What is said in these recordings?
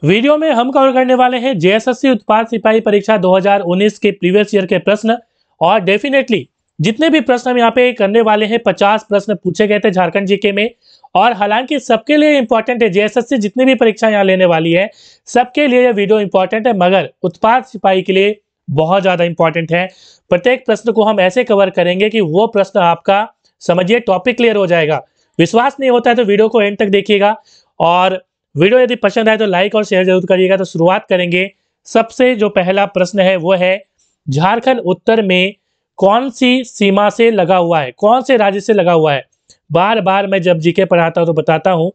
Video में हम cover करने वाले हैं जेएसएससी उत्पाद सिपाही परीक्षा 2019 के प्रीवियस ईयर के प्रश्न। और डेफिनेटली जितने भी प्रश्न हम यहाँ पे करने वाले हैं 50 प्रश्न पूछे गए थे झारखंड जीके में। और हालांकि सबके लिए इंपॉर्टेंट है, जेएसएससी जितनी भी परीक्षा यहाँ लेने वाली है सबके लिए ये वीडियो इंपॉर्टेंट है, मगर उत्पाद सिपाही के लिए बहुत ज्यादा इंपॉर्टेंट है। प्रत्येक प्रश्न को हम ऐसे कवर करेंगे कि वो प्रश्न आपका समझिए टॉपिक क्लियर हो जाएगा। विश्वास नहीं होता है तो वीडियो को एंड तक देखिएगा, और वीडियो यदि पसंद आए तो लाइक और शेयर जरूर करिएगा। तो शुरुआत करेंगे। सबसे जो पहला प्रश्न है वो है, झारखंड उत्तर में कौन सी सीमा से लगा हुआ है, कौन से राज्य से लगा हुआ है। बार बार मैं जब जीके पढ़ाता हूं तो बताता हूं,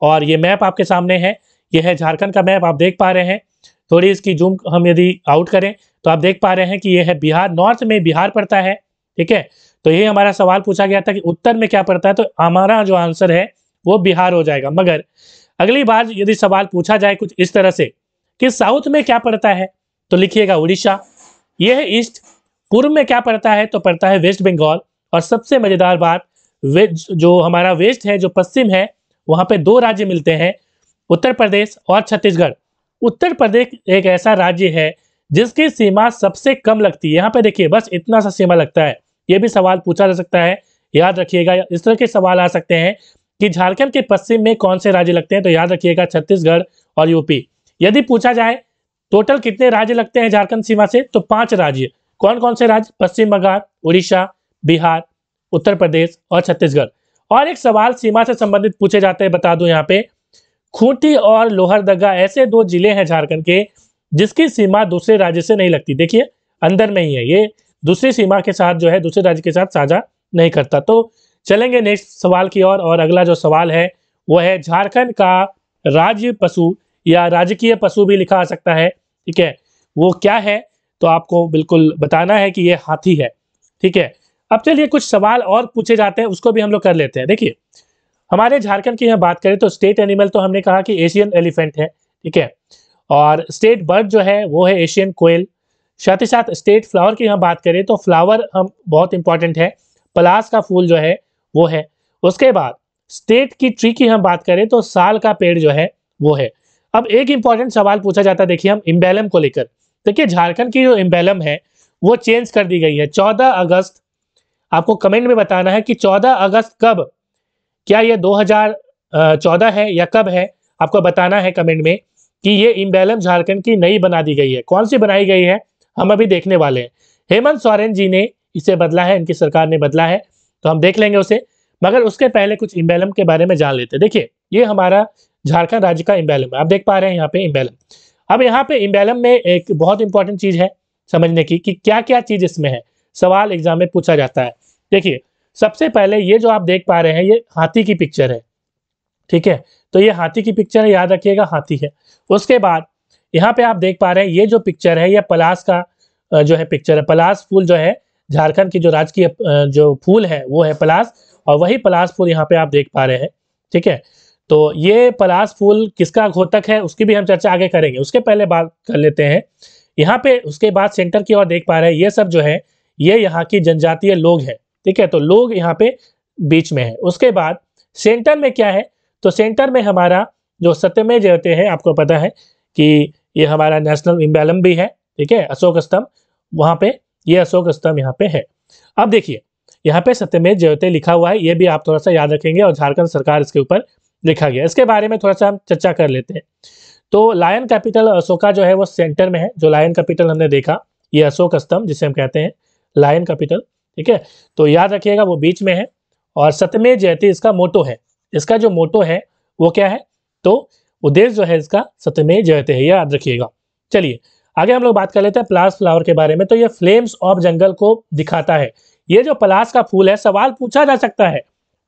और ये मैप आपके सामने है, ये है झारखंड का मैप, आप देख पा रहे हैं। थोड़ी इसकी जूम हम यदि आउट करें तो आप देख पा रहे हैं कि ये है बिहार, नॉर्थ में बिहार पड़ता है। ठीक है, तो ये हमारा सवाल पूछा गया था कि उत्तर में क्या पड़ता है, तो हमारा जो आंसर है वो बिहार हो जाएगा। मगर अगली बार यदि सवाल पूछा जाए कुछ इस तरह से कि साउथ में क्या पड़ता है, तो लिखिएगा उड़ीसा। यह है ईस्ट। पूर्व में क्या पड़ता है, तो पड़ता है वेस्ट बंगाल। और सबसे मजेदार बात, जो हमारा वेस्ट है, जो पश्चिम है, वहां पे दो राज्य मिलते हैं, उत्तर प्रदेश और छत्तीसगढ़। उत्तर प्रदेश एक ऐसा राज्य है जिसकी सीमा सबसे कम लगती है। यहाँ पे देखिए बस इतना सा सीमा लगता है। ये भी सवाल पूछा जा सकता है, याद रखिएगा। इस तरह के सवाल आ सकते हैं कि झारखंड के पश्चिम में कौन से राज्य लगते हैं, तो याद रखिएगा छत्तीसगढ़ और यूपी। यदि पूछा जाए टोटल कितने राज्य लगते हैं झारखंड सीमा से, तो 5 राज्य। कौन कौन से राज्य? पश्चिम बंगाल, उड़ीसा, बिहार, उत्तर प्रदेश और छत्तीसगढ़। और एक सवाल सीमा से संबंधित पूछे जाते हैं, बता दूं यहाँ पे, खूंटी और लोहरदगा ऐसे 2 जिले हैं झारखंड के जिसकी सीमा दूसरे राज्य से नहीं लगती। देखिए अंदर में ही है, ये दूसरी सीमा के साथ जो है दूसरे राज्य के साथ साझा नहीं करता। तो चलेंगे नेक्स्ट सवाल की ओर। और अगला जो सवाल है वो है, झारखंड का राज्य पशु या राजकीय पशु भी लिखा आ सकता है, ठीक है, वो क्या है, तो आपको बिल्कुल बताना है कि ये हाथी है। ठीक है, अब चलिए कुछ सवाल और पूछे जाते हैं, उसको भी हम लोग कर लेते हैं। देखिए हमारे झारखंड की यहाँ बात करें तो स्टेट एनिमल तो हमने कहा कि एशियन एलिफेंट है, ठीक है, और स्टेट बर्ड जो है वो है एशियन कोयल। साथ ही साथ स्टेट फ्लावर की यहाँ बात करें तो फ्लावर हम बहुत इंपॉर्टेंट है, पलास का फूल जो है वो है। उसके बाद स्टेट की ट्री की हम बात करें तो साल का पेड़ जो है वो है। अब एक इंपॉर्टेंट सवाल पूछा जाता है, देखिए हम इम्बेलम को लेकर। देखिए झारखंड की जो इम्बेलम है वो चेंज कर दी गई है 14 अगस्त। आपको कमेंट में बताना है कि 14 अगस्त कब, क्या ये 2014 है या कब है, आपको बताना है कमेंट में कि ये इम्बेलम झारखंड की नई बना दी गई है। कौन सी बनाई गई है हम अभी देखने वाले हैं। हेमंत सोरेन जी ने इसे बदला है, इनकी सरकार ने बदला है, तो हम देख लेंगे उसे। मगर उसके पहले कुछ इम्बेलम के बारे में जान लेते हैं। देखिए ये हमारा झारखंड राज्य का इम्बेलम है, आप देख पा रहे हैं यहाँ पे इम्बेलम। अब यहाँ पे इम्बेलम में एक बहुत इंपॉर्टेंट चीज है समझने की कि क्या क्या चीज इसमें है, सवाल एग्जाम में पूछा जाता है। देखिए सबसे पहले ये जो आप देख पा रहे हैं ये हाथी की पिक्चर है, ठीक है, तो ये हाथी की पिक्चर है, याद रखिएगा हाथी है। उसके बाद यहाँ पे आप देख पा रहे हैं ये जो पिक्चर है ये पलास का जो है पिक्चर है। पलास फूल जो है झारखंड की जो राजकीय जो फूल है वो है पलास, और वही पलास फूल यहाँ पे आप देख पा रहे हैं। ठीक है, तो ये पलास फूल किसका घोतक है उसकी भी हम चर्चा आगे करेंगे, उसके पहले बात कर लेते हैं यहाँ पे। उसके बाद सेंटर की ओर देख पा रहे हैं ये सब जो है ये यहाँ की जनजातीय लोग हैं, ठीक है, तो लोग यहाँ पे बीच में है। उसके बाद सेंटर में क्या है, तो सेंटर में हमारा जो सत्यमेव जयते है, आपको पता है कि ये हमारा नेशनल इम्बेलम भी है, ठीक है, अशोक स्तंभ, वहां पे ये अशोक स्तंभ यहाँ पे है। अब देखिए यहाँ पे सत्यमेव जयते लिखा हुआ है, ये भी आप थोड़ा सा याद रखेंगे, और झारखंड सरकार इसके ऊपर लिखा गया। इसके बारे में थोड़ा सा हम चर्चा कर लेते हैं। तो लायन कैपिटल अशोका जो है वो सेंटर में है। जो लायन कैपिटल हमने देखा ये अशोक स्तंभ जिसे हम कहते हैं लायन कैपिटल, ठीक है, तो याद रखिएगा वो बीच में है। और सत्यमेव जयते इसका मोटो है, इसका जो मोटो है वो क्या है, तो उद्देश्य जो है इसका सत्यमेव जयते है, याद रखिएगा। चलिए आगे हम लोग बात कर लेते हैं पलास फ्लावर के बारे में। तो ये फ्लेम्स ऑफ जंगल को दिखाता है। ये जो पलास का फूल है, सवाल पूछा जा सकता है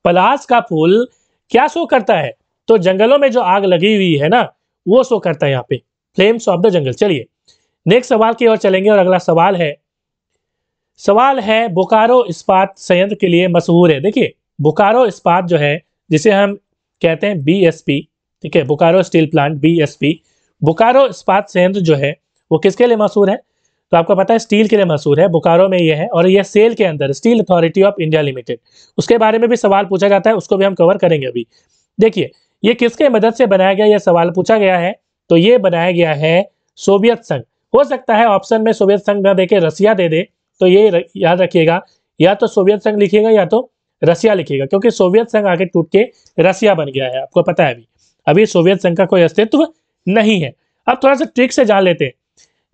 पलास का फूल क्या शो करता है, तो जंगलों में जो आग लगी हुई है ना वो शो करता है यहाँ पे, फ्लेम्स ऑफ द जंगल। चलिए नेक्स्ट सवाल की ओर चलेंगे, और अगला सवाल है बोकारो इस्पात संयंत्र के लिए मशहूर है। देखिए बोकारो इस्पात जो है जिसे हम कहते हैं बीएसपी, ठीक है, Bokaro steel plant BSP, Bokaro इस्पात संयंत्र जो है वो किसके लिए मशहूर है, तो आपको पता है स्टील के लिए मशहूर है, बोकारो में ये है, और ये सेल के अंदर steel authority of India limited, उसके बारे में भी सवाल पूछा जाता है, उसको भी हम कवर करेंगे अभी। देखिए ये किसके मदद से बनाया गया, यह सवाल पूछा गया है तो ये बनाया गया है सोवियत संघ। हो सकता है ऑप्शन में सोवियत संघ न देके रसिया दे दे, तो ये याद रखिएगा, या तो सोवियत संघ लिखिएगा या तो रसिया लिखिएगा, क्योंकि सोवियत संघ आगे टूट के रसिया बन गया है, आपको पता है। अभी सोवियत संघ का कोई अस्तित्व नहीं है। अब थोड़ा सा ट्रिक से जान लेते हैं।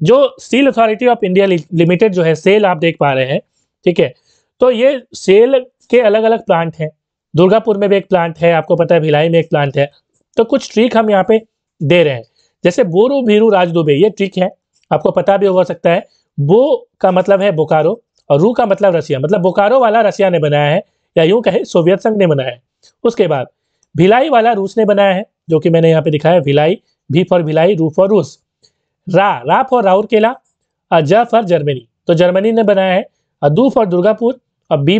जो steel authority of India limited जो है, सेल आप देख पा रहे हैं, ठीक है। तो ये सेल के अलग अलग प्लांट हैं। दुर्गापुर में भी एक प्लांट है, आपको पता है भिलाई में एक प्लांट है। तो कुछ ट्रिक हम यहाँ पे दे रहे हैं, जैसे बोरू भीरू राजदुबे, ये ट्रिक है, आपको पता भी हो सकता है। बो का मतलब है बोकारो और रू का मतलब रसिया, मतलब बोकारो वाला रसिया ने बनाया है, या यूं कहे सोवियत संघ ने बनाया है। उसके बाद भिलाई वाला रूस ने बनाया है, जो कि मैंने यहाँ पे दिखाया, भिलाई, भी फॉर भिलाई, रू फॉर रूस, रा फॉर राउरकेला, ज फॉर जर्मनी, तो जर्मनी ने बनाया है, दू फॉर दुर्गापुर, और बे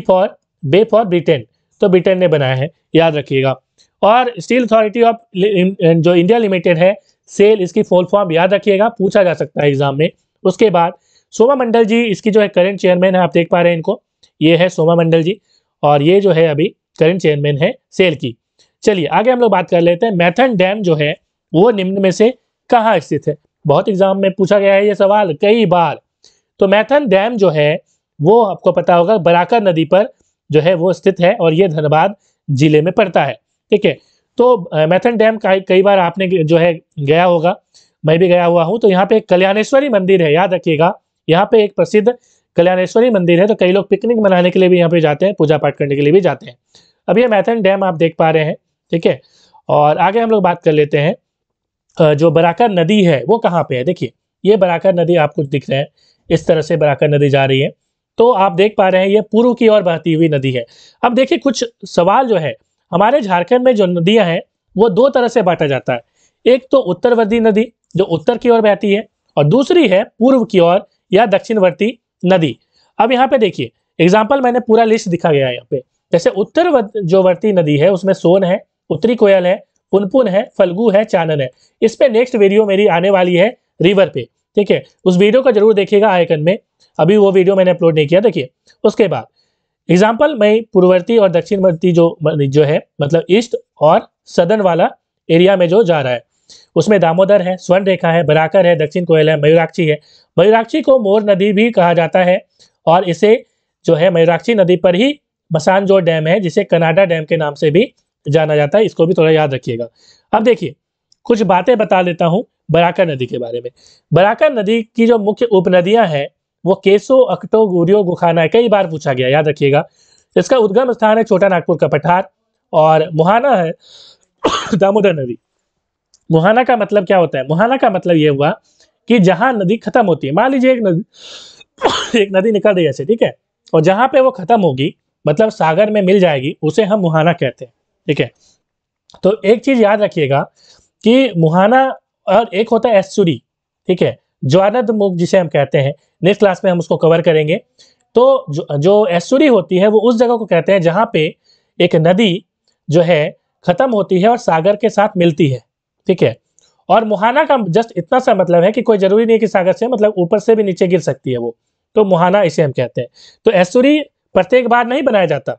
फॉर ब्रिटेन, तो ब्रिटेन ने बनाया है, याद रखिएगा। और स्टील अथॉरिटी ऑफ जो इंडिया लिमिटेड है, सेल, इसकी फुल फॉर्म याद रखिएगा, पूछा जा सकता है एग्जाम में। उसके बाद सोमा मंडल जी इसकी जो है करंट चेयरमैन है, आप देख पा रहे हैं इनको, ये है सोमा मंडल जी, और ये जो है अभी करंट चेयरमैन है सेल की। चलिए आगे हम लोग बात कर लेते हैं। मैथन डैम जो है वो निम्न में से कहाँ स्थित है? बहुत एग्जाम में पूछा गया है ये सवाल कई बार। तो मैथन डैम जो है वो आपको पता होगा बराकर नदी पर जो है वो स्थित है, और ये धनबाद जिले में पड़ता है, ठीक है। तो मैथन डैम कई बार आपने जो है गया होगा, मैं भी गया हुआ हूँ। तो यहाँ पे एक कल्याणेश्वरी मंदिर है, याद रखिएगा, यहाँ पे एक प्रसिद्ध कल्याणेश्वरी मंदिर है। तो कई लोग पिकनिक मनाने के लिए भी यहाँ पे जाते हैं, पूजा पाठ करने के लिए भी जाते हैं। अब ये मैथन डैम आप देख पा रहे हैं, ठीक है। और आगे हम लोग बात कर लेते हैं, जो बराकर नदी है वो कहाँ पे है। देखिए ये बराकर नदी आपको दिख रहे हैं, इस तरह से बराकर नदी जा रही है। तो आप देख पा रहे हैं ये पूर्व की ओर बहती हुई नदी है। अब देखिए कुछ सवाल जो है, हमारे झारखंड में जो नदियां हैं वो दो तरह से बांटा जाता है। एक तो उत्तरवर्ती नदी जो उत्तर की ओर बहती है, और दूसरी है पूर्व की ओर या दक्षिणवर्ती नदी। अब यहाँ पे देखिए एग्जाम्पल मैंने पूरा लिस्ट दिखा गया है यहाँ पे। जैसे उत्तरवर्ती नदी है उसमें सोन है, उत्तरी कोयल है, पुनपुन है, फल्गु है, चानन है। इस पे नेक्स्ट वीडियो मेरी आने वाली है रिवर पे, ठीक है। उस वीडियो को जरूर देखिएगा आइकन में, अभी वो वीडियो मैंने अपलोड नहीं किया, देखिए। उसके बाद एग्जाम्पल मैं पूर्ववर्ती और दक्षिणवर्ती जो है मतलब ईस्ट और सदर्न वाला एरिया में जो जा रहा है, उसमें दामोदर है, स्वर्ण रेखा है, बराकर है, दक्षिण कोयल है, मयूराक्षी है। मयूराक्षी को मोर नदी भी कहा जाता है, और इसे जो है मयूराक्षी नदी पर ही मसानजोर डैम है, जिसे कनाडा डैम के नाम से भी जाना जाता है। इसको भी थोड़ा याद रखिएगा। अब देखिए कुछ बातें बता देता हूँ बराकर नदी के बारे में। बराकर नदी की जो मुख्य उपनदियां हैं वो केसो, अकटो, गुरियो, गुखाना है, कई बार पूछा गया, याद रखिएगा। इसका उद्गम स्थान है छोटा नागपुर का पठार, और मुहाना है दामोदर नदी। मुहाना का मतलब क्या होता है? मुहाना का मतलब ये हुआ कि जहां नदी खत्म होती है, मान लीजिए एक नदी निकल रही है ऐसे, ठीक है, और जहां पे वो खत्म होगी मतलब सागर में मिल जाएगी, उसे हम मुहाना कहते हैं, ठीक है। तो एक चीज याद रखिएगा कि मुहाना और एक होता है एस्चुरी, ठीक है, ज्वारनद मुख जिसे हम कहते हैं, नेक्स्ट क्लास में हम उसको कवर करेंगे। तो जो एस्चुरी होती है वो उस जगह को कहते हैं जहां पे एक नदी जो है खत्म होती है और सागर के साथ मिलती है, ठीक है। और मुहाना का जस्ट इतना सा मतलब है कि कोई जरूरी नहीं है कि सागर से, मतलब ऊपर से भी नीचे गिर सकती है वो, तो मुहाना इसे हम कहते हैं। तो एस्चुरी प्रत्येक बार नहीं बनाया जाता,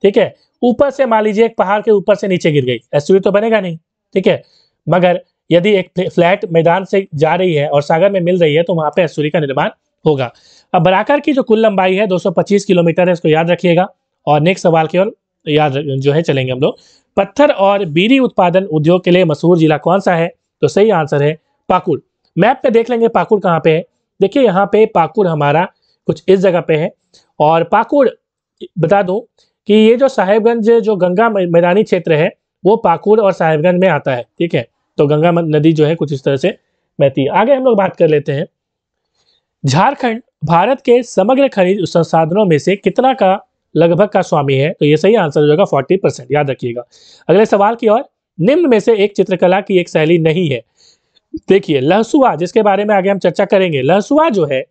ठीक है। ऊपर से मान लीजिए एक पहाड़ के ऊपर से नीचे गिर गई, एस्चुरी तो बनेगा नहीं, ठीक है। मगर यदि एक फ्लैट मैदान से जा रही है और सागर में मिल रही है तो वहां पे एस्चुरी का निर्माण होगा। अब बराकर की जो कुल लंबाई है 225 किलोमीटर है, इसको याद रखिएगा। और नेक्स्ट सवाल की ओर याद जो है चलेंगे हम लोग। पत्थर और बीड़ी उत्पादन उद्योग के लिए मशहूर जिला कौन सा है? तो सही आंसर है पाकुड़। मैप पे देख लेंगे पाकुड़ कहाँ पे है। देखिए यहाँ पे पाकुड़ हमारा कुछ इस जगह पे है। और पाकुड़ बता दूं कि ये जो साहेबगंज जो गंगा मैदानी क्षेत्र है वो पाकुड़ और साहेबगंज में आता है, ठीक है। तो गंगा नदी जो है कुछ इस तरह से बहती है। आगे हम लोग बात कर लेते हैं। झारखंड भारत के समग्र खनिज संसाधनों में से कितना का लगभग का स्वामी है? तो ये सही आंसर हो जाएगा 40%, याद रखिएगा। अगले सवाल की ओर। निम्न में से एक चित्रकला की एक शैली नहीं है। देखिए लहसुआ, जिसके बारे में आगे हम चर्चा करेंगे, लहसुआ जो है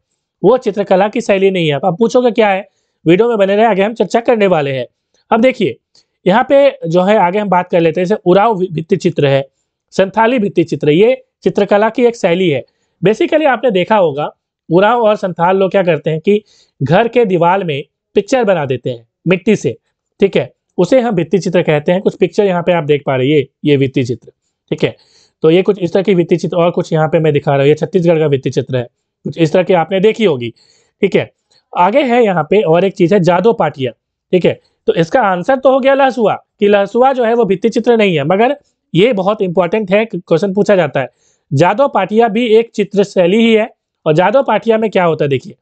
वो चित्रकला की शैली नहीं है। अब पूछोगे क्या है, वीडियो में बने रहे, आगे हम चर्चा करने वाले हैं। अब देखिए यहाँ पे जो है आगे हम बात कर लेते हैं, जैसे उराव भित्ति चित्र है, संथाली भित्ति चित्र, ये चित्रकला की एक शैली है। बेसिकली आपने देखा होगा उराव और संथाल लोग क्या करते हैं कि घर के दीवार में पिक्चर बना देते हैं मिट्टी से, ठीक है, उसे हम भित्ति चित्र कहते हैं। कुछ पिक्चर यहाँ पे आप देख पा रहे हैं, ये भित्ति चित्र, ठीक है। तो ये कुछ इस तरह की भित्ति चित्र, और कुछ यहाँ पे मैं दिखा रहा हूँ, ये छत्तीसगढ़ का भित्ति चित्र है, कुछ इस तरह की आपने देखी होगी। ठीक है, आगे है यहाँ पे और एक चीज है जादो पाटिया। ठीक है, तो इसका आंसर तो हो गया लहसुआ, कि लहसुआ जो है वो भित्ति चित्र नहीं है, मगर ये बहुत इंपॉर्टेंट है, क्वेश्चन पूछा जाता है। जादो पाटिया भी एक चित्र शैली ही है। और जादो पाटिया में क्या होता है देखिए,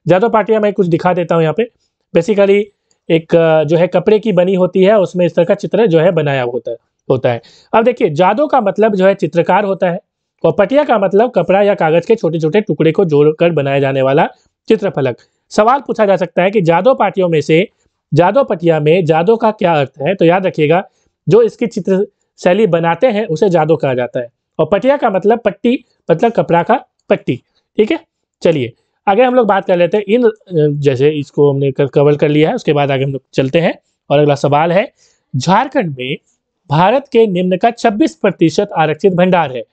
जादो पाटिया में कुछ दिखा देता हूँ यहाँ पे। बेसिकली एक जो है कपड़े की बनी होती है, उसमें इस तरह का चित्र जो है बनाया होता है। अब देखिए, जादो का मतलब जो है चित्रकार होता है, और पटिया का मतलब कपड़ा या कागज के छोटे छोटे टुकड़े को जोड़कर बनाया जाने वाला चित्रफलक। सवाल पूछा जा सकता है कि जादो पाटियों में से जादो पटिया में जादो का क्या अर्थ है। तो याद रखिएगा, जो इसकी चित्र शैली बनाते हैं उसे जादो कहा जाता है, और पटिया का मतलब पट्टी, मतलब कपड़ा का पट्टी। ठीक है, चलिए आगे हम लोग बात कर लेते हैं इन जैसे इसको हमने कवर कर लिया है, उसके बाद आगे हम लोग चलते हैं। और अगला सवाल है, झारखंड में भारत के निम्न का 26% आरक्षित भंडार है।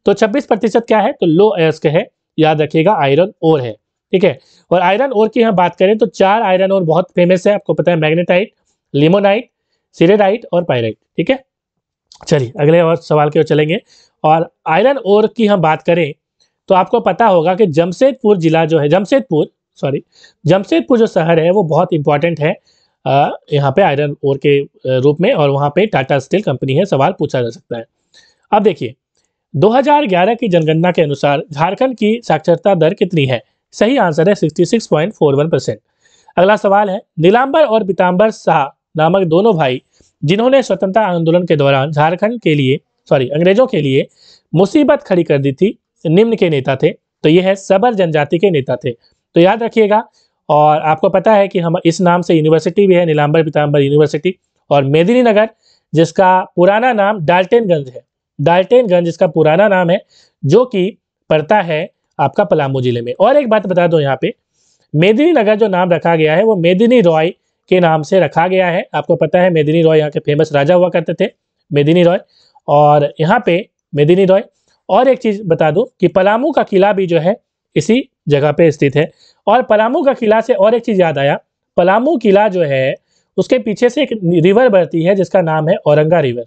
तो 26% क्या है, तो लो अयस्क है, याद रखिएगा आयरन ओर है। ठीक है, और आयरन ओर की हम बात करें तो 4 आयरन ओर बहुत फेमस है, आपको पता है, मैग्नेटाइट, लिमोनाइट, सिरेडाइट और पायराइट। ठीक है, चलिए अगले और सवाल की ओर चलेंगे। और आयरन ओर की हम बात करें तो आपको पता होगा कि जमशेदपुर जिला जो है, जमशेदपुर जो शहर है वो बहुत इंपॉर्टेंट है यहाँ पे आयरन ओर के रूप में, और वहाँ पे टाटा स्टील कंपनी है। सवाल पूछा जा सकता है। अब देखिए, 2011 की जनगणना के अनुसार झारखंड की साक्षरता दर कितनी है। सही आंसर है 66.41%। अगला सवाल है, नीलांबर और पीतांबर शाह नामक दोनों भाई जिन्होंने स्वतंत्रता आंदोलन के दौरान झारखंड के लिए अंग्रेजों के लिए मुसीबत खड़ी कर दी थी, निम्न के नेता थे। तो ये है सबर जनजाति के नेता थे। तो याद रखिएगा, और आपको पता है कि हम इस नाम से यूनिवर्सिटी भी है, नीलांबर पीतांबर यूनिवर्सिटी। और मेदिनीनगर जिसका पुराना नाम डाल्टनगंज है, डाल्टनगंज इसका पुराना नाम है, जो कि पड़ता है आपका पलामू जिले में। और एक बात बता दो, यहाँ पे मेदिनीनगर जो नाम रखा गया है वो मेदिनी रॉय के नाम से रखा गया है। आपको पता है मेदिनी रॉय यहाँ के फेमस राजा हुआ करते थे, मेदिनी रॉय। और यहाँ पे मेदिनी रॉय, और एक चीज बता दूं कि पलामू का किला भी जो है इसी जगह पे स्थित है। और पलामू का किला से और एक चीज याद आया, पलामू किला जो है उसके पीछे से एक रिवर बहती है जिसका नाम है औरंगा रिवर।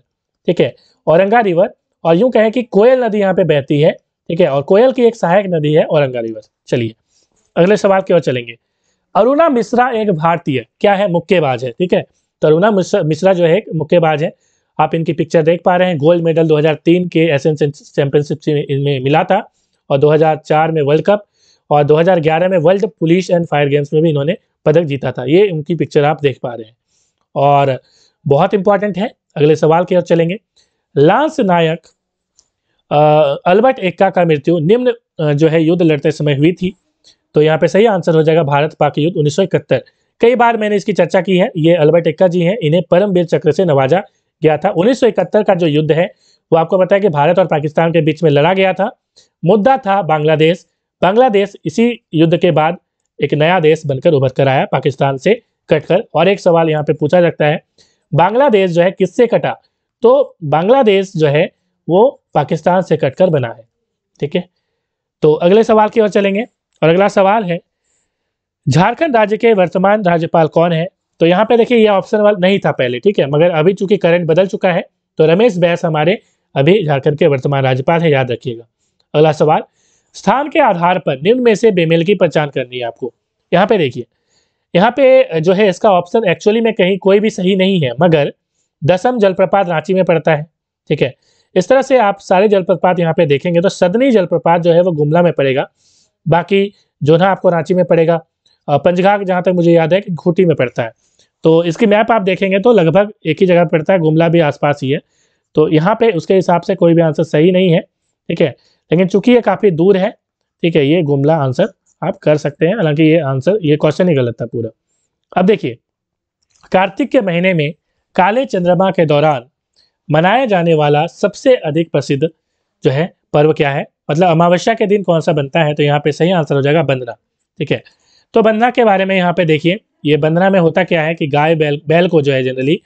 ठीक है, औरंगा रिवर, और यूं कहें कि कोयल नदी यहाँ पे बहती है। ठीक है, और कोयल की एक सहायक नदी है औरंगा रिवर। चलिए अगले सवाल की ओर चलेंगे। अरुणा मिश्रा एक भारतीय क्या है, मुक्केबाज है। ठीक है, तो अरुणा मिश्रा जो है मुक्केबाज है। आप इनकी पिक्चर देख पा रहे हैं, गोल्ड मेडल 2003 के एशियन चैंपियनशिप में मिला था, और 2004 में वर्ल्ड कप, और 2011 में world police and fire games में भी इन्होंने पदक जीता था। ये उनकी पिक्चर आप देख पा रहे हैं, और बहुत इंपॉर्टेंट है। अगले सवाल की ओर चलेंगे। लांस नायक अल्बर्ट एक्का का मृत्यु निम्न जो है युद्ध लड़ते समय हुई थी। तो यहाँ पे सही आंसर हो जाएगा भारत पाक युद्ध 1971। कई बार मैंने इसकी चर्चा की है। ये अल्बर्ट एक्का जी हैं, इन्हें परमवीर चक्र से नवाजा गया था। 1971 का जो युद्ध है वो आपको पता है कि भारत और पाकिस्तान के बीच में लड़ा गया था। मुद्दा था बांग्लादेश। बांग्लादेश इसी युद्ध के बाद एक नया देश बनकर उभर कर आया पाकिस्तान से कटकर। और एक सवाल यहाँ पे पूछा जाता है, बांग्लादेश जो है किससे कटा। तो बांग्लादेश जो है वो पाकिस्तान से कटकर बना है। ठीक है, तो अगले सवाल की ओर चलेंगे। और अगला सवाल है, झारखंड राज्य के वर्तमान राज्यपाल कौन है। तो यहाँ पे देखिए, ये ऑप्शन नहीं था पहले। ठीक है, मगर अभी चूंकि करंट बदल चुका है, तो रमेश बैस हमारे अभी झारखंड के वर्तमान राज्यपाल है, याद रखिएगा। अगला सवाल, स्थान के आधार पर निम्न में से बेमेल की पहचान करनी है आपको। यहाँ पे देखिए, यहाँ पे जो है इसका ऑप्शन एक्चुअली में कहीं कोई भी सही नहीं है, मगर दसम जलप्रपात रांची में पड़ता है। ठीक है, इस तरह से आप सारे जलप्रपात यहाँ पे देखेंगे तो सदनी जलप्रपात जो है वो गुमला में पड़ेगा, बाकी जोधा आपको रांची में पड़ेगा, पंचघाघ जहाँ तक मुझे याद है कि खूंटी में पड़ता है। तो इसकी मैप आप देखेंगे तो लगभग एक ही जगह पड़ता है, गुमला भी आसपास ही है। तो यहाँ पे उसके हिसाब से कोई भी आंसर सही नहीं है। ठीक है, लेकिन चूंकि ये काफ़ी दूर है, ठीक है, ये गुमला आंसर आप कर सकते हैं। हालांकि ये क्वेश्चन ही गलत था पूरा। अब देखिए, कार्तिक के महीने में काले चंद्रमा के दौरान मनाया जाने वाला सबसे अधिक प्रसिद्ध जो है पर्व क्या है, मतलब अमावस्या के दिन कौन सा बनता है। तो यहाँ पे सही आंसर हो जाएगा बंदना। ठीक है, तो बंदना के बारे में यहाँ पे देखिए, ये बंदना में होता क्या है कि गाय बैल को जो है जनरली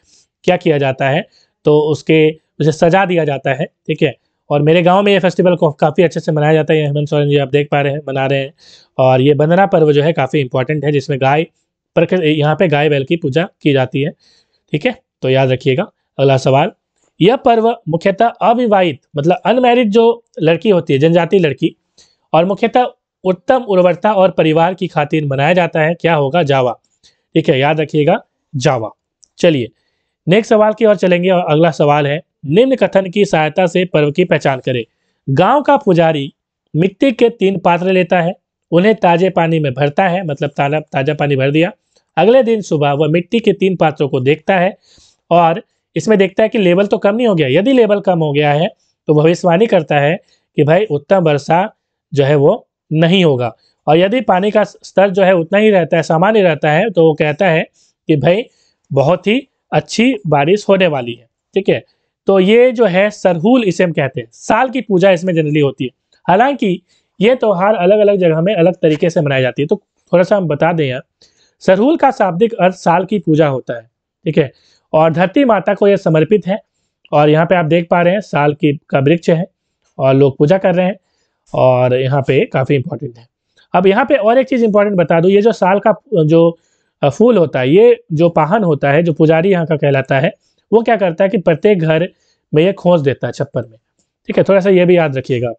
क्या किया जाता है, तो उसे सजा दिया जाता है। ठीक है, और मेरे गांव में ये फेस्टिवल को काफ़ी अच्छे से मनाया जाता है। ये हेमंत सोरेन जी आप देख पा रहे हैं मना रहे हैं। और ये बंदना पर्व जो है काफ़ी इंपॉर्टेंट है, जिसमें यहाँ पे गाय बैल की पूजा की जाती है। ठीक है, तो याद रखिएगा। अगला सवाल, यह पर्व मुख्यतः अविवाहित मतलब अनमैरिड जो लड़की होती है, जनजातीय लड़की, और मुख्यतः उत्तम उर्वरता और परिवार की खातिर मनाया जाता है। क्या होगा? जावा। ठीक है, याद रखिएगा, जावा। चलिए नेक्स्ट सवाल की ओर चलेंगे और अगला सवाल है, निम्न कथन की सहायता से पर्व की पहचान करें। गांव का पुजारी मिट्टी के 3 पात्र लेता है, उन्हें ताजे पानी में भरता है, मतलब ताजा पानी भर दिया। अगले दिन सुबह वह मिट्टी के 3 पात्रों को देखता है और इसमें देखता है कि लेवल तो कम नहीं हो गया। यदि लेवल कम हो गया है तो भविष्यवाणी करता है कि भाई उत्तम वर्षा जो है वो नहीं होगा, और यदि पानी का स्तर जो है उतना ही रहता है, सामान्य रहता है, तो वो कहता है कि भाई बहुत ही अच्छी बारिश होने वाली है। ठीक है, तो ये जो है सरहुल इसे हम कहते हैं। साल की पूजा इसमें जनरली होती है। हालांकि ये त्योहार अलग अलग जगह में अलग तरीके से मनाई जाती है, तो थोड़ा सा हम बता दें यहाँ। सरहुल का शाब्दिक अर्थ साल की पूजा होता है। ठीक है, और धरती माता को यह समर्पित है, और यहाँ पे आप देख पा रहे हैं साल की का वृक्ष है और लोग पूजा कर रहे हैं, और यहाँ पे काफ़ी इंपॉर्टेंट है। अब यहाँ पे और एक चीज़ इंपॉर्टेंट बता दूँ, ये जो साल का जो फूल होता है, ये जो पाहन होता है, जो पुजारी यहाँ का कहलाता है, वो क्या करता है कि प्रत्येक घर में ये खोस देता है छप्पर में। ठीक है, थोड़ा सा ये भी याद रखिएगा।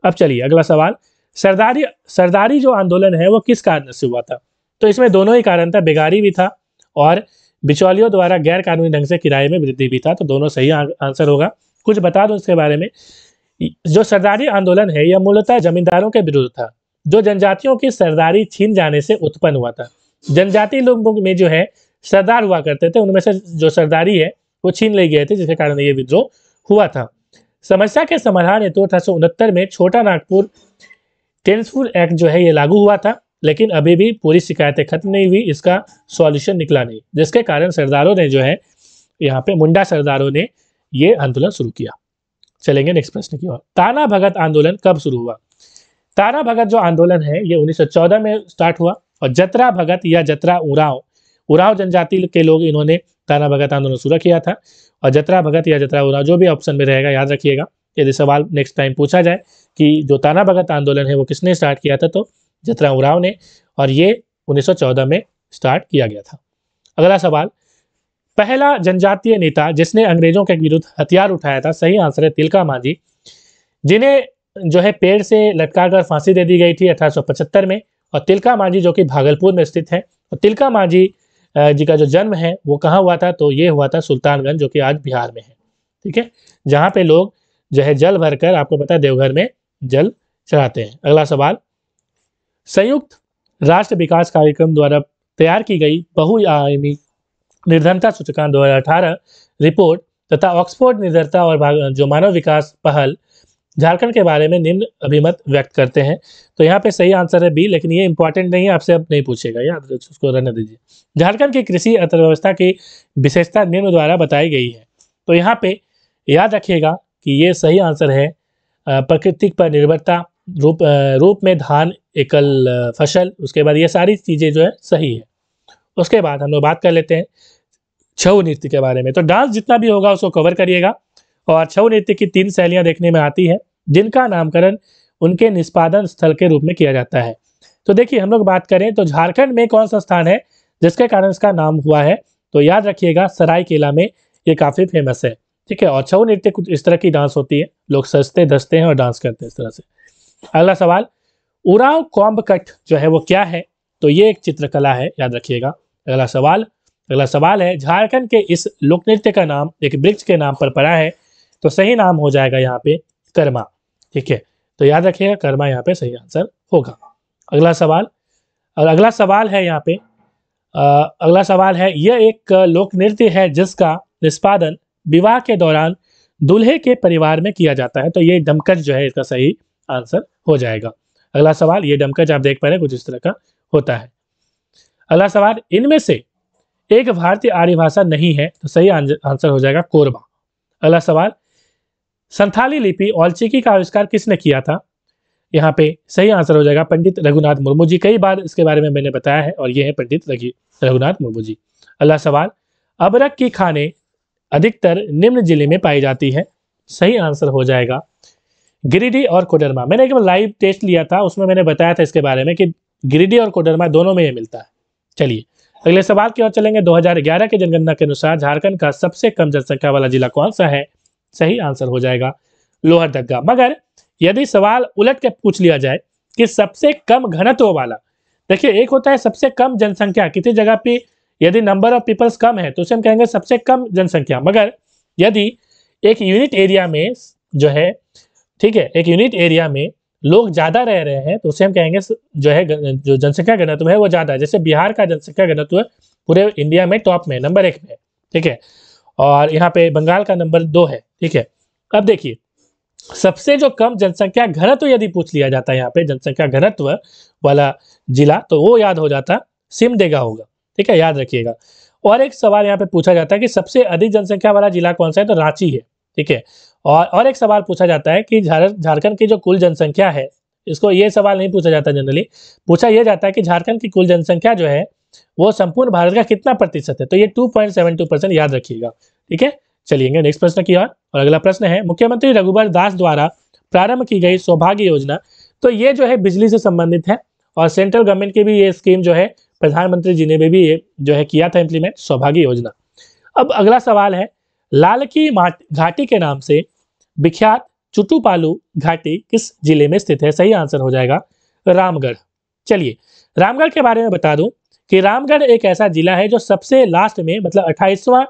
अब चलिए अगला सवाल, सरदारी जो आंदोलन है वो किस कारण से हुआ था? तो इसमें दोनों ही कारण था, बेगारी भी था और बिचौलियों द्वारा गैर कानूनी ढंग से किराए में वृद्धि भी था, तो दोनों सही आंसर होगा। कुछ बता दूं इसके बारे में। जो सरदारी आंदोलन है यह मूलतः जमींदारों के विरुद्ध था, जो जनजातियों की सरदारी छीन जाने से उत्पन्न हुआ था। जनजाति लोगों में जो है सरदार हुआ करते थे, उनमें से जो सरदारी है वो छीन ले गए थे, जिसके कारण ये विद्रोह हुआ था। समस्या के समाधान हेतु 1869 में छोटा नागपुर टेंसफुल एक्ट जो है ये लागू हुआ था, लेकिन अभी भी पूरी शिकायतें खत्म नहीं हुई, इसका सॉल्यूशन निकला नहीं, जिसके कारण सरदारों ने जो है यहाँ पे मुंडा सरदारों ने ये आंदोलन शुरू किया। चलेंगे नेक्स्ट प्रश्न की ओर। ताना भगत आंदोलन कब शुरू हुआ? ताना भगत जो आंदोलन है ये 1914 में स्टार्ट हुआ, और जतरा भगत या जतरा उरांव जनजाति के लोग इन्होंने ताना भगत आंदोलन शुरू किया था। और जतरा भगत या जतरा उरांव जो भी ऑप्शन में रहेगा याद रखिएगा, यदि सवाल नेक्स्ट टाइम पूछा जाए कि जो ताना भगत आंदोलन है वो किसने स्टार्ट किया था, तो जतरा उरांव ने, और ये 1914 में स्टार्ट किया गया था। अगला सवाल, पहला जनजातीय नेता जिसने अंग्रेजों के विरुद्ध हथियार उठाया था, सही आंसर है तिलका मांझी, जिन्हें जो है पेड़ से लटकाकर फांसी दे दी गई थी 1875 में। और तिलका मांझी जो कि भागलपुर में स्थित है, और तिलका मांझी जी का जो जन्म है वो कहाँ हुआ था, तो ये हुआ था सुल्तानगंज, जो कि आज बिहार में है। ठीक है, जहाँ पे लोग जो है जल भरकर, आपको पता है देवघर में जल चढ़ाते हैं। अगला सवाल, संयुक्त राष्ट्र विकास कार्यक्रम द्वारा तैयार की गई बहुआयामी निर्धनता सूचकांक 2018 रिपोर्ट तथा ऑक्सफोर्ड निर्धनता और जो मानव विकास पहल झारखंड के बारे में निम्न अभिमत व्यक्त करते हैं। तो यहाँ पे सही आंसर है बी, लेकिन ये इंपॉर्टेंट नहीं है, आपसे अब नहीं पूछेगा, याद उसको रहने दीजिए। झारखंड की कृषि अर्थव्यवस्था की विशेषता निम्न द्वारा बताई गई है। तो यहाँ पे याद रखिएगा कि ये सही आंसर है प्रकृति पर निर्भरता, रूप में धान एकल फसल, उसके बाद ये सारी चीज़ें जो है सही है। उसके बाद हम लोग बात कर लेते हैं छऊ नृत्य के बारे में। तो डांस जितना भी होगा उसको कवर करिएगा। और छऊ नृत्य की 3 शैलियाँ देखने में आती हैं, जिनका नामकरण उनके निष्पादन स्थल के रूप में किया जाता है। तो देखिए हम लोग बात करें तो झारखंड में कौन सा स्थान है जिसके कारण इसका नाम हुआ है, तो याद रखिएगा सरायकेला में ये काफ़ी फेमस है। ठीक है, और छऊ नृत्य कुछ इस तरह की डांस होती है, लोग सजते धसते हैं और डांस करते हैं इस तरह से। अगला सवाल, उरांव कोम्बकट जो है वो क्या है, तो ये एक चित्रकला है, याद रखिएगा। अगला सवाल है, झारखंड के इस लोक नृत्य का नाम एक वृक्ष के नाम पर पड़ा है, तो सही नाम हो जाएगा यहाँ पे कर्मा। ठीक है, तो याद रखिएगा कर्मा यहाँ पे सही आंसर होगा। अगला सवाल है यहाँ पे अगला सवाल है, यह एक लोक नृत्य है जिसका निष्पादन विवाह के दौरान दूल्हे के परिवार में किया जाता है, तो ये डमकच जो है इसका सही आंसर हो जाएगा। अगला सवाल, ये डमकच आप देख पा रहे हैं कुछ इस तरह का होता है। अगला सवाल, इनमें से एक भारतीय आर्य भाषा नहीं है, तो सही आंसर हो जाएगा कोरबा। अगला सवाल, संथाली लिपि औलचिकी का आविष्कार किसने किया था, यहाँ पे सही आंसर हो जाएगा पंडित रघुनाथ मुर्मू जी। कई बार इसके बारे में मैंने बताया है, और ये है पंडित रघुनाथ मुर्मू जी। अगला सवाल, अबरक की खाने अधिकतर निम्न जिले में पाई जाती है, सही आंसर हो जाएगा गिरिडीह और कोडरमा। मैंने एक लाइव टेस्ट लिया था, उसमें मैंने बताया था इसके बारे में कि गिरिडीह और कोडरमा दोनों में ये मिलता है। चलिए अगले सवाल की ओर चलेंगे। 2011 की जनगणना के अनुसार झारखंड का सबसे कम जनसंख्या वाला जिला कौन सा है, सही आंसर हो जाएगा लोहरदगा। मगर यदि सवाल उलट के पूछ लिया जाए कि सबसे कम घनत्व वाला, देखिए एक होता है सबसे कम जनसंख्या, किसी जगह पे यदि नंबर ऑफ पीपल्स कम है तो उसे हम कहेंगे सबसे कम जनसंख्या। मगर यदि एक यूनिट एरिया में जो है, ठीक है, एक यूनिट एरिया में लोग ज्यादा रह रहे हैं तो उसे हम कहेंगे जो है जो जनसंख्या घनत्व है वो ज्यादा है। जैसे बिहार का जनसंख्या घनत्व पूरे इंडिया में टॉप में नंबर 1 में है, ठीक है, और यहाँ पे बंगाल का नंबर 2 है, ठीक है। अब देखिए सबसे जो कम जनसंख्या घनत्व यदि पूछ लिया जाता है यहाँ पे जनसंख्या घनत्व वाला जिला, तो वो याद हो जाता सिमडेगा होगा, ठीक है, याद रखिएगा। और एक सवाल यहाँ पे पूछा जाता है कि सबसे अधिक जनसंख्या वाला जिला कौन सा है, तो रांची है, ठीक है। और एक सवाल पूछा जाता है कि झारखंड की जो कुल जनसंख्या है, इसको ये सवाल नहीं पूछा जाता जनरली, पूछा यह जाता है कि झारखंड की कुल जनसंख्या जो है वो संपूर्ण भारत का कितना प्रतिशत है, तो ये 2.72% याद रखिएगा, ठीक है। चलिए नेक्स्ट प्रश्न की ओर। और अगला प्रश्न है मुख्यमंत्री रघुबर दास द्वारा प्रारंभ की गई सौभाग्य योजना, तो ये जो है बिजली से संबंधित है और सेंट्रल गवर्नमेंट की भी ये स्कीम जो है प्रधानमंत्री जी ने भी ये जो है किया था इंप्लीमेंट, सौभाग्य योजना। अब अगला सवाल है लाल की घाटी के नाम से विख्यात चुटुपालू घाटी किस जिले में स्थित है, सही आंसर हो जाएगा रामगढ़। चलिए रामगढ़ के बारे में बता दूं कि रामगढ़ एक ऐसा जिला है जो सबसे लास्ट में, मतलब 28वां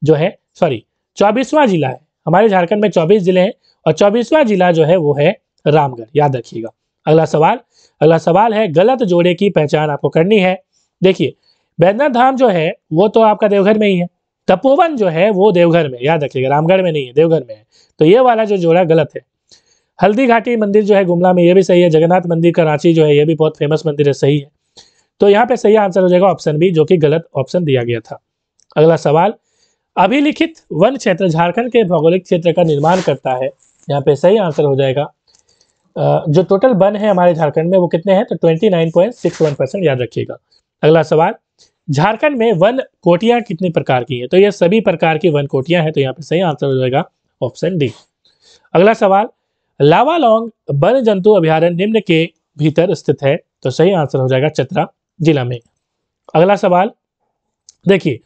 जो है, सॉरी 24वां जिला है। हमारे झारखंड में 24 जिले हैं और 24वां जिला जो है वो है रामगढ़, याद रखिएगा। अगला सवाल है गलत जोड़े की पहचान आपको करनी है। देखिए बैद्यनाथ धाम जो है वो तो आपका देवघर में ही है, तपोवन जो है वो देवघर में, याद रखिएगा, रामगढ़ में नहीं है, देवघर में है, तो ये वाला जो जोड़ा गलत है। हल्दी घाटी मंदिर जो है गुमला में, ये भी सही है। जगन्नाथ मंदिर का रांची जो है ये भी बहुत फेमस मंदिर है, सही है। तो यहाँ पे सही आंसर हो जाएगा ऑप्शन बी, जो कि गलत ऑप्शन दिया गया था। अगला सवाल अभिलिखित वन क्षेत्र झारखंड के भौगोलिक क्षेत्र का निर्माण करता है, यहाँ पे सही आंसर हो जाएगा जो टोटल वन है हमारे झारखंड में वो कितने हैं, तो 29.61%, याद रखिएगा। अगला सवाल झारखंड में वन कोटियां कितनी प्रकार की हैं, तो ये सभी प्रकार की वन कोटियां हैं, तो यहाँ पे सही आंसर हो जाएगा ऑप्शन डी। अगला सवाल लावालौंग वन जंतु अभ्यारण्य निम्न के भीतर स्थित है, तो सही आंसर हो जाएगा चतरा जिला में। अगला सवाल देखिए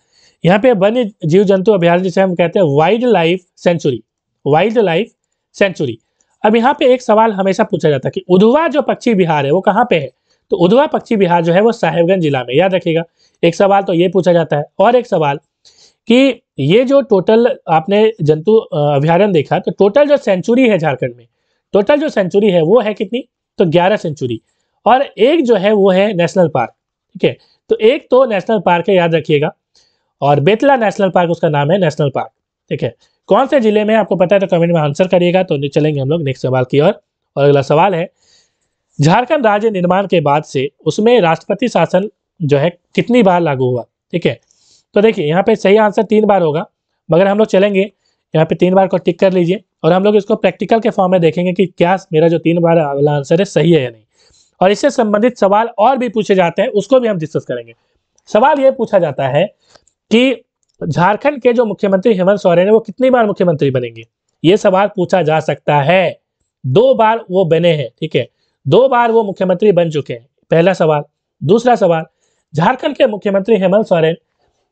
यहाँ पे वन्य जीव जंतु अभ्यारण्य जिसे हम कहते हैं wild life sanctuary, wild life sanctuary. अब यहाँ पे एक सवाल हमेशा पूछा जाता है कि उधवा जो पक्षी विहार है वो कहाँ पे है, तो उधवा पक्षी विहार जो है वो साहेबगंज जिला में, याद रखिएगा। एक सवाल तो ये पूछा जाता है, और एक सवाल कि ये जो टोटल आपने जंतु अभ्यारण्य देखा, तो टोटल जो सेंचुरी है झारखंड में, टोटल जो सेंचुरी है वो है कितनी, तो 11 सेंचुरी, और एक जो है वो है नेशनल पार्क, ठीक है। तो एक तो नेशनल पार्क है, याद रखिएगा, और बेतला नेशनल पार्क उसका नाम है, नेशनल पार्क, ठीक है। कौन से जिले में आपको पता है तो कमेंट में आंसर करिएगा। तो चलेंगे हम लोग नेक्स्ट सवाल की ओर। और अगला सवाल है झारखंड राज्य निर्माण के बाद से उसमें राष्ट्रपति शासन जो है कितनी बार लागू हुआ, ठीक है। तो देखिए यहाँ पे सही आंसर 3 बार होगा, मगर हम लोग चलेंगे यहाँ पे 3 बार को टिक कर लीजिए और हम लोग इसको प्रैक्टिकल के फॉर्म में देखेंगे कि क्या मेरा जो 3 बार वाला आंसर है सही है या नहीं। और इससे संबंधित सवाल और भी पूछे जाते हैं, उसको भी हम डिस्कस करेंगे। सवाल ये पूछा जाता है कि झारखंड के जो मुख्यमंत्री हेमंत सोरेन है वो कितनी बार मुख्यमंत्री बनेंगे, ये सवाल पूछा जा सकता है। 2 बार वो बने हैं, ठीक है, 2 बार वो मुख्यमंत्री बन चुके हैं, पहला सवाल। दूसरा सवाल झारखंड के मुख्यमंत्री हेमंत सोरेन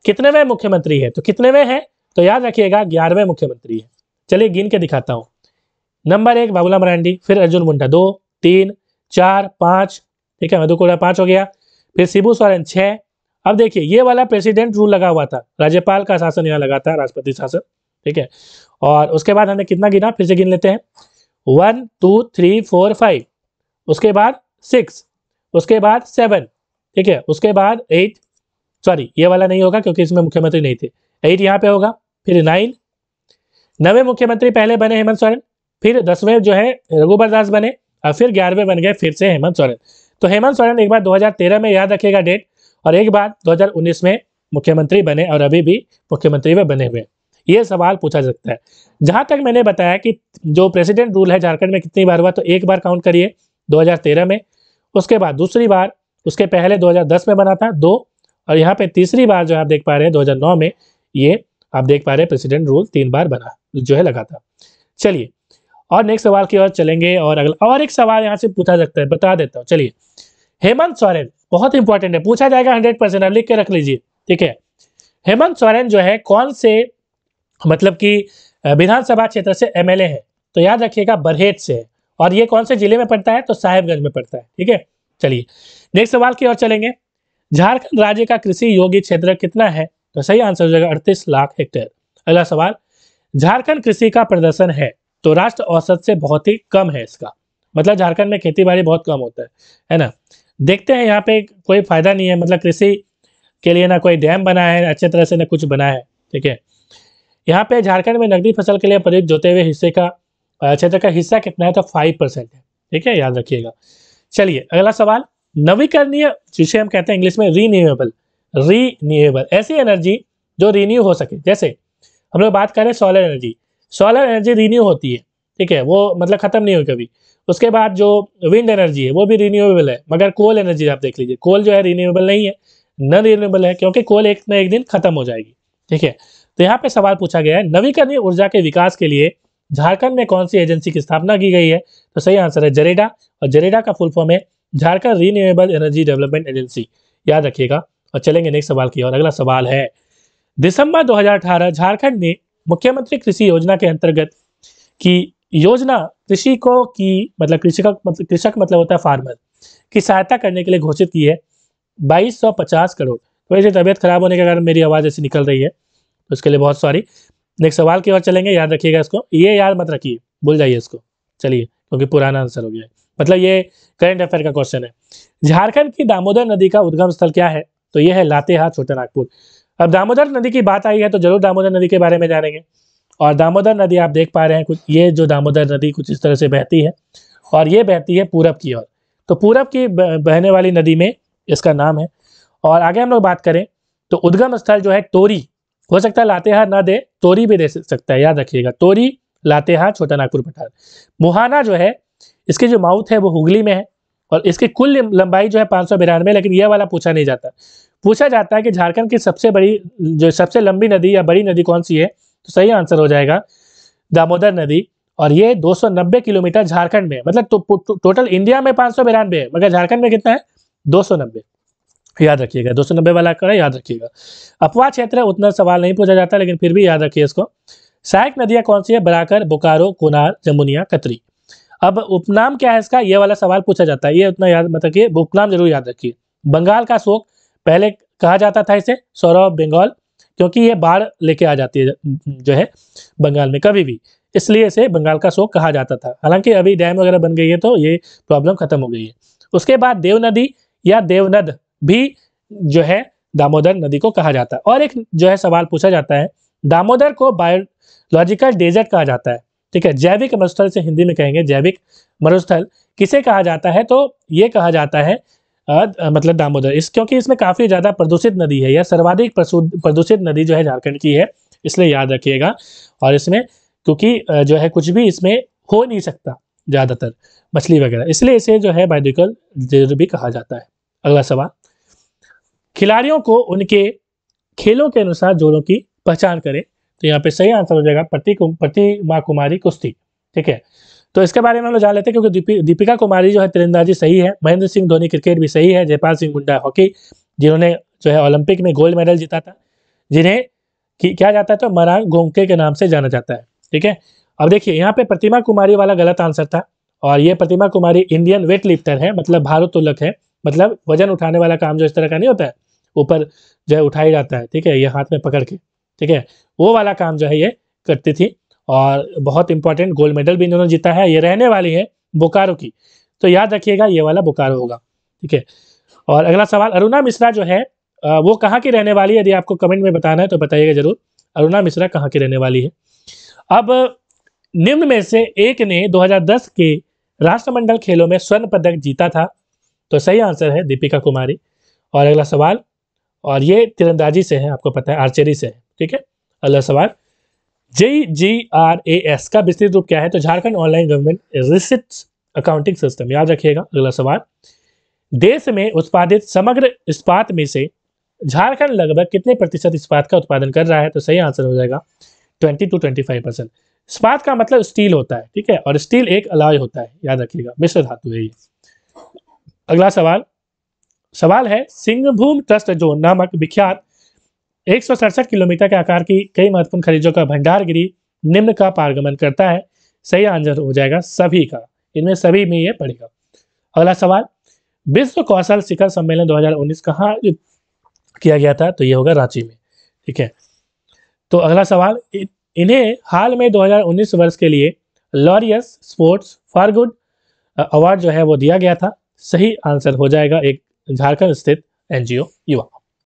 कितनेवें मुख्यमंत्री है, तो कितनेवें हैं, तो याद रखिएगा 11वें मुख्यमंत्री है। चलिए गिन के दिखाता हूं। नंबर 1 बाबूलाल मरांडी, फिर अर्जुन मुंडा 2, 3, 4, 5, ठीक है, मधु कोड़ा 5 हो गया, फिर शिबू सोरेन 6। अब देखिए ये वाला प्रेसिडेंट रूल लगा हुआ था, राज्यपाल का शासन यहाँ लगा था, राष्ट्रपति शासन, ठीक है। और उसके बाद हमने कितना गिना, फिर से गिन लेते हैं, 1, 2, 3, 4, 5, उसके बाद 6, उसके बाद 7, ठीक है, उसके बाद 8, सॉरी ये वाला नहीं होगा क्योंकि इसमें मुख्यमंत्री नहीं थे, 8 यहाँ पे होगा, फिर 9, 9वें मुख्यमंत्री पहले बने हेमंत सोरेन, फिर 10वें जो है रघुबर दास बने, और फिर 11वें बन गए फिर से हेमंत सोरेन। तो हेमंत सोरेन एक बार 2013 में, याद रखिएगा डेट, और एक बार 2019 में मुख्यमंत्री बने और अभी भी मुख्यमंत्री में बने हुए। ये सवाल पूछा जा सकता है। जहां तक मैंने बताया कि जो प्रेसिडेंट रूल है झारखंड में कितनी बार हुआ, तो एक बार काउंट करिए 2013 में, उसके बाद दूसरी बार, उसके पहले 2010 में बना था 2, और यहाँ पे तीसरी बार जो आप देख पा रहे हैं 2009 में, ये आप देख पा रहे हैं प्रेसिडेंट रूल 3 बार बना जो है लगा था। चलिए और नेक्स्ट सवाल की ओर चलेंगे। और अगला और एक सवाल यहाँ से पूछा सकता है, बता देता हूँ। चलिए हेमंत सोरेन बहुत इंपॉर्टेंट है, पूछा जाएगा 100%, आप लिख के रख लीजिए, ठीक है। हेमंत सोरेन जो है कौन से मतलब कि विधानसभा क्षेत्र से एमएलए है, तो याद रखिएगा बरहेट से है। और ये कौन से जिले में पड़ता है, तो साहेबगंज में पड़ता है। ठीक है, चलिए नेक्स्ट सवाल की ओर चलेंगे। झारखंड राज्य का कृषि योग्य क्षेत्र कितना है, तो सही आंसर हो जाएगा 38 लाख हेक्टेयर। अगला सवाल, झारखंड कृषि का प्रदर्शन है, तो राष्ट्र औसत से बहुत ही कम है इसका, मतलब झारखंड में खेती बाड़ी बहुत कम होता है ना। देखते हैं यहाँ पे कोई फायदा नहीं है, मतलब कृषि के लिए ना कोई डैम बना है अच्छे तरह से, ना कुछ बना है। ठीक है, यहाँ पे झारखंड में नकदी फसल के लिए प्रयुक्त जोते हुए हिस्से का क्षेत्र का हिस्सा कितना है, तो 5% है। ठीक है, याद रखिएगा। चलिए अगला सवाल, नवीकरणीय जिसे हम कहते हैं इंग्लिश में रीन्यूएबल ऐसी एनर्जी जो रिन्यू हो सके। जैसे हम लोग बात करें solar energy, solar energy renew होती है। ठीक है, वो मतलब खत्म नहीं हुई कभी। उसके बाद जो विंड एनर्जी है वो भी रिन्यूएबल है, मगर कोल एनर्जी आप देख लीजिए, कोल जो है रिन्यूएबल नहीं है, नॉन रिन्यूएबल है, क्योंकि कोल एक न एक दिन खत्म हो जाएगी। ठीक है, तो यहाँ पे सवाल पूछा गया है, नवीकरणीय ऊर्जा के विकास के लिए झारखंड में कौन सी एजेंसी की स्थापना की गई है, तो सही आंसर है जरेडा, और जरेडा का फुल फॉर्म है Jharkhand renewable energy development agency. याद रखिएगा। और चलेंगे नेक्स्ट सवाल की ओर। अगला सवाल है, दिसंबर 2018 झारखंड ने मुख्यमंत्री कृषि योजना के अंतर्गत की योजना कृषि को की मतलब कृषक मतलब होता है फार्मर की सहायता करने के लिए घोषित की है 2250 करोड़। तो ऐसे तबियत खराब होने के कारण मेरी आवाज़ ऐसी निकल रही है, तो उसके लिए बहुत सॉरी। नेक्स्ट सवाल की ओर चलेंगे, याद रखिएगा इसको, ये याद मत रखिए, भूल जाइए इसको। चलिए, क्योंकि पुराना आंसर हो गया है, मतलब ये करंट अफेयर का क्वेश्चन है। झारखंड की दामोदर नदी का उद्गम स्थल क्या है, तो ये है लातेहार छोटा नागपुर। अब दामोदर नदी की बात आई है तो जरूर दामोदर नदी के बारे में जानेंगे। और दामोदर नदी आप देख पा रहे हैं कुछ, ये जो दामोदर नदी कुछ इस तरह से बहती है, और ये बहती है पूरब की ओर। तो पूरब की बहने वाली नदी में इसका नाम है। और आगे हम लोग बात करें तो उद्गम स्थल जो है टोरी, हो सकता है लातेहार ना दे, टोरी भी दे सकता है। याद रखिएगा, टोरी, लातेहार, छोटा नागपुर, पठार। मुहाना जो है इसकी जो माउथ है वो हुगली में है, और इसकी कुल लंबाई जो है 592, लेकिन यह वाला पूछा नहीं जाता। पूछा जाता है कि झारखंड की सबसे बड़ी जो सबसे लंबी नदी या बड़ी नदी कौन सी है, तो सही आंसर हो जाएगा दामोदर नदी। और ये 290 किलोमीटर झारखंड में, मतलब टोटल इंडिया में 592 है, मगर झारखंड में कितना है, 290। याद रखिएगा, 290 वाला आंकड़ा याद रखिएगा। अपवा क्षेत्र उतना सवाल नहीं पूछा जाता, लेकिन फिर भी याद रखिए इसको। सहायक नदियां कौन सी है, बराकर, बोकारो, कोनार, जमुनिया, कतरी। अब उपनाम क्या है इसका, ये वाला सवाल पूछा जाता है, ये उतना याद मत रखिए, उपनाम जरूर याद रखिए। बंगाल का शोक पहले कहा जाता था इसे सौरव बंगाल, क्योंकि ये बाढ़ लेके आ जाती है जो है बंगाल में कभी भी, इसलिए इसे बंगाल का शोक कहा जाता था। हालांकि अभी डैम वगैरह बन गई है तो ये प्रॉब्लम खत्म हो गई है। उसके बाद देव नदी या देवनद भी जो है दामोदर नदी को कहा जाता है। और एक जो है सवाल पूछा जाता है, दामोदर को बायोलॉजिकल डेजर्ट कहा जाता है। ठीक है, जैविक मरुस्थल से हिंदी में कहेंगे जैविक मरुस्थल किसे कहा जाता है, तो ये कहा जाता है मतलब दामोदर, इस क्योंकि इसमें काफी ज्यादा प्रदूषित नदी है, यह सर्वाधिक प्रदूषित नदी जो है झारखंड की है, इसलिए याद रखिएगा। और इसमें क्योंकि जो है कुछ भी इसमें हो नहीं सकता ज्यादातर मछली वगैरह, इसलिए इसे जो है बायोलॉजिकल डेजर्ट भी कहा जाता है। अगला सवाल, खिलाड़ियों को उनके खेलों के अनुसार जोड़ों की पहचान करें, तो यहाँ पे सही आंसर हो जाएगा प्रतिमा कुमारी कुश्ती। ठीक है, तो इसके बारे में हम लोग जान लेते हैं, क्योंकि दीपिका कुमारी जो है तीरंदाजी सही है, महेंद्र सिंह धोनी क्रिकेट भी सही है, जयपाल सिंह मुंडा हॉकी, जिन्होंने जो है ओलंपिक में गोल्ड मेडल जीता था, जिन्हें क्या जाता है तो मरांग घोंके के नाम से जाना जाता है। ठीक है, अब देखिए यहाँ पे प्रतिमा कुमारी वाला गलत आंसर था, और ये प्रतिमा कुमारी इंडियन वेट लिफ्टर है, मतलब भारोत्तोलक है, मतलब वजन उठाने वाला काम जो इस तरह का नहीं होता है, ऊपर जो है उठाया जाता है। ठीक है, ये हाथ में पकड़ के, ठीक है, वो वाला काम जो है ये करती थी, और बहुत इंपॉर्टेंट गोल्ड मेडल भी इन्होंने जीता है। ये रहने वाली है बोकारो की, तो याद रखिएगा ये वाला बोकारो होगा। ठीक है, और अगला सवाल, अरुणा मिश्रा जो है वो कहाँ की रहने वाली है, यदि आपको कमेंट में बताना है तो बताइएगा जरूर, अरुणा मिश्रा कहाँ की रहने वाली है। अब निम्न में से एक ने 2010 के राष्ट्रमंडल खेलों में स्वर्ण पदक जीता था, तो सही आंसर है दीपिका कुमारी। और अगला सवाल, और ये तीरंदाजी से है, आपको पता है आर्चरी से है। ठीक है, अगला सवाल, JGRAS का विस्तृत रूप क्या है, तो Jharkhand online government research accounting system. याद रखिएगा। अगला सवाल, देश में उत्पादित समग्र इस्पात में से झारखंड लगभग कितने प्रतिशत इस्पात का उत्पादन कर रहा है, तो सही आंसर हो जाएगा 20 to 25%। इस्पात का मतलब स्टील होता है, ठीक है, और स्टील एक अलॉय होता है, याद रखिएगा, मिश्र धातु है ये। अगला सवाल है, सिंहभूम ट्रस्ट जोन नामक विख्यात 167 किलोमीटर के आकार की कई महत्वपूर्ण खनिजों का भंडारगिरी निम्न का पारगमन करता है? सही आंसर हो जाएगा सभी का, इनमें सभी में ये पड़ेगा। अगला सवाल, विश्व कौशल शिखर सम्मेलन 2019 कहाँ किया गया था? तो ये होगा रांची में। ठीक है, तो अगला सवाल, इन्हें हाल में 2019 वर्ष के लिए Laureus sports for good award जो है वो दिया गया था। सही आंसर हो जाएगा एक झारखंड स्थित एनजीओ युवा।